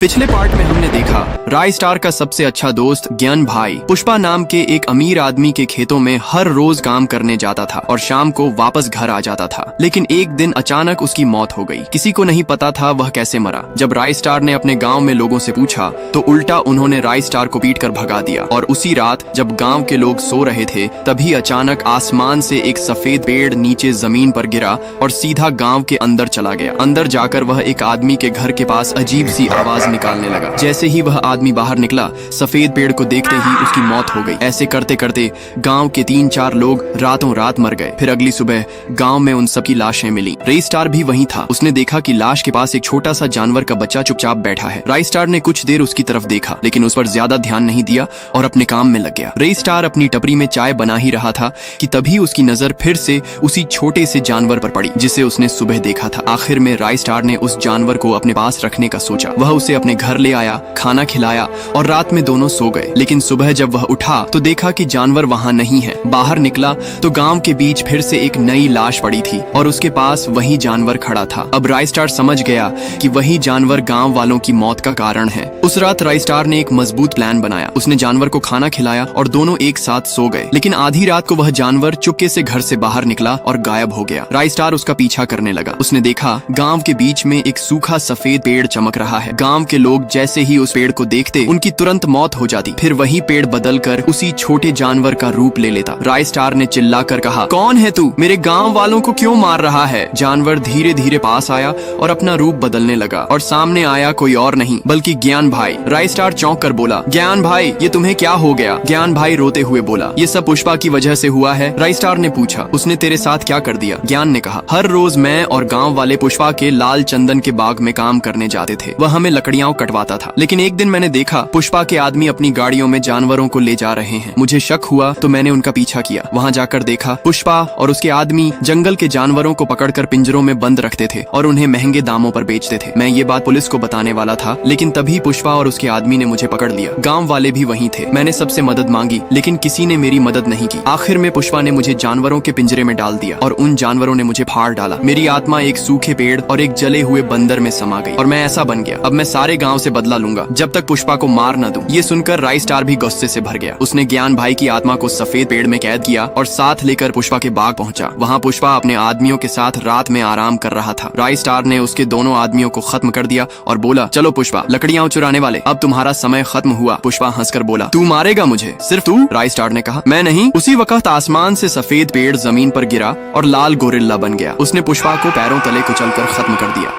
पिछले पार्ट में हमने देखा राय स्टार का सबसे अच्छा दोस्त ज्ञान भाई पुष्पा नाम के एक अमीर आदमी के खेतों में हर रोज काम करने जाता था और शाम को वापस घर आ जाता था। लेकिन एक दिन अचानक उसकी मौत हो गई। किसी को नहीं पता था वह कैसे मरा। जब राय स्टार ने अपने गांव में लोगों से पूछा तो उल्टा उन्होंने राय स्टार को पीट कर भगा दिया। और उसी रात जब गाँव के लोग सो रहे थे तभी अचानक आसमान से एक सफेद पेड़ नीचे जमीन पर गिरा और सीधा गाँव के अंदर चला गया। अंदर जाकर वह एक आदमी के घर के पास अजीब सी आवाज निकालने लगा। जैसे ही वह आदमी बाहर निकला सफेद पेड़ को देखते ही उसकी मौत हो गई। ऐसे करते करते गांव के 3-4 लोग रातों रात मर गए। फिर अगली सुबह गांव में उन सबकी लाशें मिली। राय स्टार भी वहीं था। उसने देखा कि लाश के पास एक छोटा सा जानवर का बच्चा चुपचाप बैठा है। राय स्टार ने कुछ देर उसकी तरफ देखा लेकिन उस पर ज्यादा ध्यान नहीं दिया और अपने काम में लग गया। राय स्टार अपनी टपरी में चाय बना ही रहा था कि तभी उसकी नजर फिर से उसी छोटे से जानवर पर पड़ी जिसे उसने सुबह देखा था। आखिर में राय स्टार ने उस जानवर को अपने पास रखने का सोचा। वह उसे अपने घर ले आया, खाना खिलाया और रात में दोनों सो गए। लेकिन सुबह जब वह उठा तो देखा कि जानवर वहाँ नहीं है। बाहर निकला तो गांव के बीच फिर से एक नई लाश पड़ी थी और उसके पास वही जानवर खड़ा था। अब राय स्टार समझ गया कि वही जानवर गांव वालों की मौत का कारण है। उस रात राय स्टार ने एक मजबूत प्लान बनाया। उसने जानवर को खाना खिलाया और दोनों एक साथ सो गए। लेकिन आधी रात को वह जानवर चुपके से घर से बाहर निकला और गायब हो गया। राय स्टार उसका पीछा करने लगा। उसने देखा गांव के बीच में एक सूखा सफेद पेड़ चमक रहा है। गांव के लोग जैसे ही उस पेड़ को देखते उनकी तुरंत मौत हो जाती। फिर वही पेड़ बदलकर उसी छोटे जानवर का रूप ले लेता। राय स्टार ने चिल्लाकर कहा, कौन है तू? मेरे गांव वालों को क्यों मार रहा है? जानवर धीरे धीरे पास आया और अपना रूप बदलने लगा और सामने आया कोई और नहीं बल्कि ज्ञान भाई। राय स्टार चौंक कर बोला, ज्ञान भाई ये तुम्हें क्या हो गया? ज्ञान भाई रोते हुए बोला, ये सब पुष्पा की वजह से हुआ है। राय स्टार ने पूछा, उसने तेरे साथ क्या कर दिया? ज्ञान ने कहा, हर रोज मैं और गाँव वाले पुष्पा के लाल चंदन के बाग में काम करने जाते थे। वह हमें लकड़ियां कटवाता था। लेकिन एक दिन मैंने देखा पुष्पा के आदमी अपनी गाड़ियों में जानवरों को ले जा रहे हैं। मुझे शक हुआ तो मैंने उनका पीछा किया। वहां जाकर देखा पुष्पा और उसके आदमी जंगल के जानवरों को पकड़कर पिंजरों में बंद रखते थे और उन्हें महंगे दामों पर बेचते थे। मैं ये बात पुलिस को बताने वाला था लेकिन तभी पुष्पा और उसके आदमी ने मुझे पकड़ लिया। गाँव वाले भी वहीं थे। मैंने सबसे मदद मांगी लेकिन किसी ने मेरी मदद नहीं की। आखिर में पुष्पा ने मुझे जानवरों के पिंजरे में डाल दिया और उन जानवरों ने मुझे फाड़ डाला। मेरी आत्मा एक सूखे पेड़ और एक जले हुए बंदर में समा गई और मैं ऐसा बन गया। अब मैं सारे गांव से बदला लूंगा जब तक पुष्पा को मार न दूं। ये सुनकर राय स्टार भी गुस्से से भर गया। उसने ज्ञान भाई की आत्मा को सफेद पेड़ में कैद किया और साथ लेकर पुष्पा के बाग पहुंचा। वहां पुष्पा अपने आदमियों के साथ रात में आराम कर रहा था। राय स्टार ने उसके दोनों आदमियों को खत्म कर दिया और बोला, चलो पुष्पा, लकड़ियां चुराने वाले, अब तुम्हारा समय खत्म हुआ। पुष्पा हंसकर बोला, तू मारेगा मुझे? सिर्फ तू? राय स्टार ने कहा, मैं नहीं। उसी वक्त आसमान से सफेद पेड़ जमीन पर गिरा और लाल गोरिल्ला बन गया। उसने पुष्पा को पैरों तले कुचलकर खत्म कर दिया।